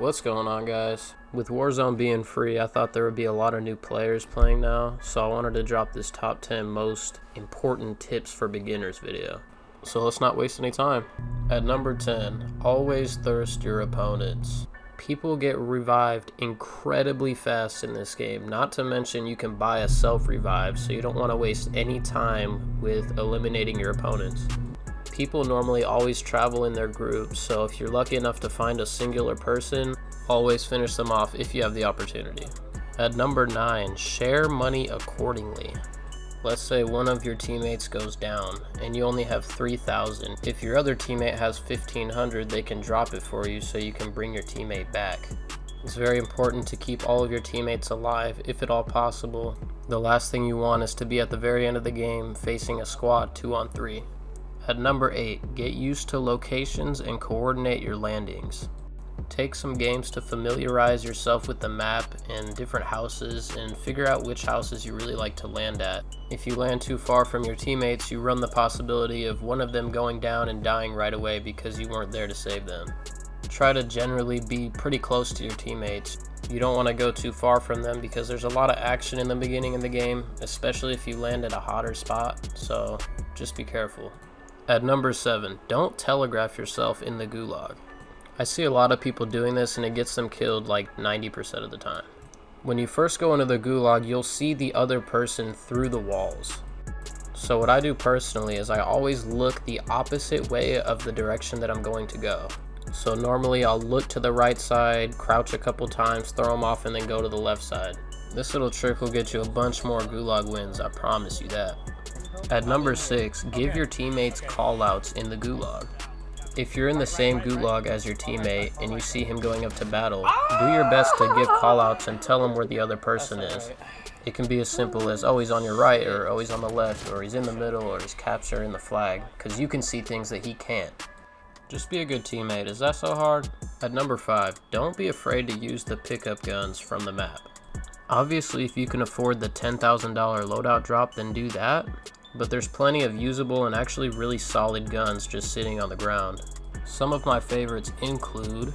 What's going on, guys? With Warzone being free, I thought there would be a lot of new players playing now, so I wanted to drop this top 10 most important tips for beginners video. So let's not waste any time. At number 10, always thirst your opponents. People get revived incredibly fast in this game, not to mention you can buy a self-revive, so you don't want to waste any time with eliminating your opponents. People normally always travel in their groups, so if you're lucky enough to find a singular person, always finish them off if you have the opportunity. At number 9, share money accordingly. Let's say one of your teammates goes down and you only have 3,000. If your other teammate has 1,500, they can drop it for you so you can bring your teammate back. It's very important to keep all of your teammates alive if at all possible. The last thing you want is to be at the very end of the game facing a squad 2-on-3. At number 8, get used to locations and coordinate your landings. Take some games to familiarize yourself with the map and different houses and figure out which houses you really like to land at. If you land too far from your teammates, you run the possibility of one of them going down and dying right away because you weren't there to save them. Try to generally be pretty close to your teammates. You don't want to go too far from them because there's a lot of action in the beginning of the game, especially if you land at a hotter spot, so just be careful. At number 7, don't telegraph yourself in the gulag. I see a lot of people doing this and it gets them killed like 90% of the time. When you first go into the gulag, you'll see the other person through the walls. So what I do personally is I always look the opposite way of the direction that I'm going to go. So normally I'll look to the right side, crouch a couple times, throw them off, and then go to the left side. This little trick will get you a bunch more gulag wins, I promise you that. At number 6, give your teammates callouts in the gulag. If you're in the same gulag as your teammate and you see him going up to battle, do your best to give callouts and tell him where the other person is. It can be as simple as, oh, he's on your right, or oh, he's on the left, or he's in the middle, or he's capturing the flag, because you can see things that he can't. Just be a good teammate. Is that so hard? At number 5, don't be afraid to use the pickup guns from the map. Obviously, if you can afford the $10,000 loadout drop, then do that. But there's plenty of usable and actually really solid guns just sitting on the ground. Some of my favorites include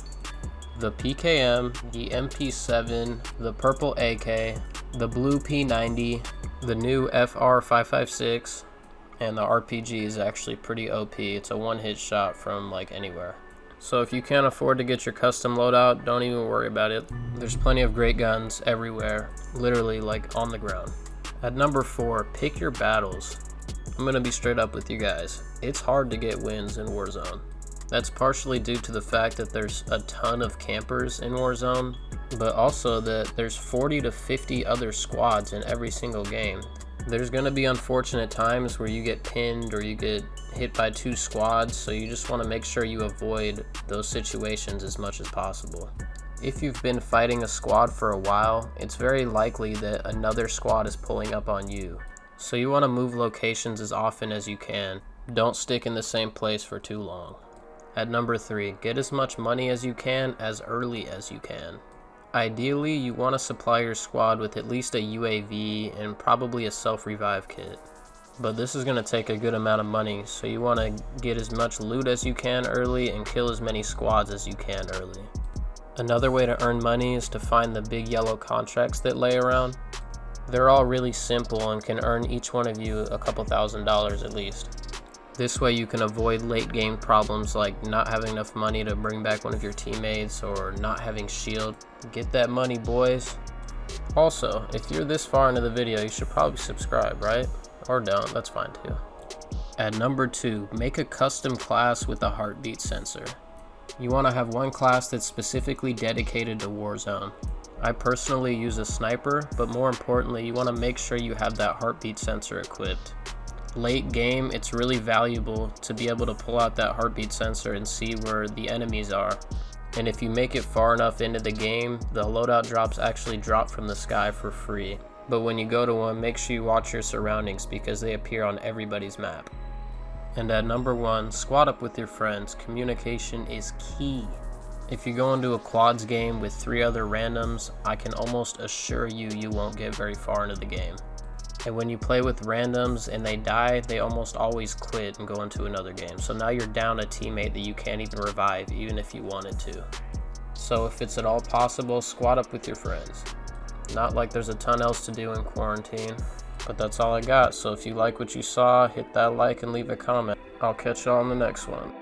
the PKM, the MP7, the purple AK, the blue P90, the new FR556, and the RPG is actually pretty OP. It's a one-hit shot from like anywhere. So if you can't afford to get your custom loadout, don't even worry about it. There's plenty of great guns everywhere, literally like on the ground. At number 4, pick your battles. I'm gonna be straight up with you guys. It's hard to get wins in Warzone. That's partially due to the fact that there's a ton of campers in Warzone, but also that there's 40 to 50 other squads in every single game. There's gonna be unfortunate times where you get pinned or you get hit by 2 squads, so you just wanna make sure you avoid those situations as much as possible. If you've been fighting a squad for a while, it's very likely that another squad is pulling up on you. So you want to move locations as often as you can. Don't stick in the same place for too long. At number 3, get as much money as you can as early as you can. Ideally, you want to supply your squad with at least a UAV and probably a self-revive kit. But this is going to take a good amount of money, so you want to get as much loot as you can early and kill as many squads as you can early. Another way to earn money is to find the big yellow contracts that lay around. They're all really simple and can earn each one of you a couple $1,000s at least. This way you can avoid late game problems like not having enough money to bring back one of your teammates or not having shield. Get that money, boys. Also, if you're this far into the video, you should probably subscribe, right? Or don't, that's fine too. At number 2, make a custom class with a heartbeat sensor. You want to have one class that's specifically dedicated to Warzone. I personally use a sniper, but more importantly, you want to make sure you have that heartbeat sensor equipped. Late game, it's really valuable to be able to pull out that heartbeat sensor and see where the enemies are. And if you make it far enough into the game, the loadout drops actually drop from the sky for free. But when you go to one, make sure you watch your surroundings because they appear on everybody's map. And at number 1, squad up with your friends. Communication is key. If you go into a quads game with 3 other randoms, I can almost assure you you won't get very far into the game. And when you play with randoms and they die, they almost always quit and go into another game. So now you're down a teammate that you can't even revive, even if you wanted to. So if it's at all possible, squad up with your friends. Not like there's a ton else to do in quarantine, but that's all I got. So if you like what you saw, hit that like and leave a comment. I'll catch y'all on the next one.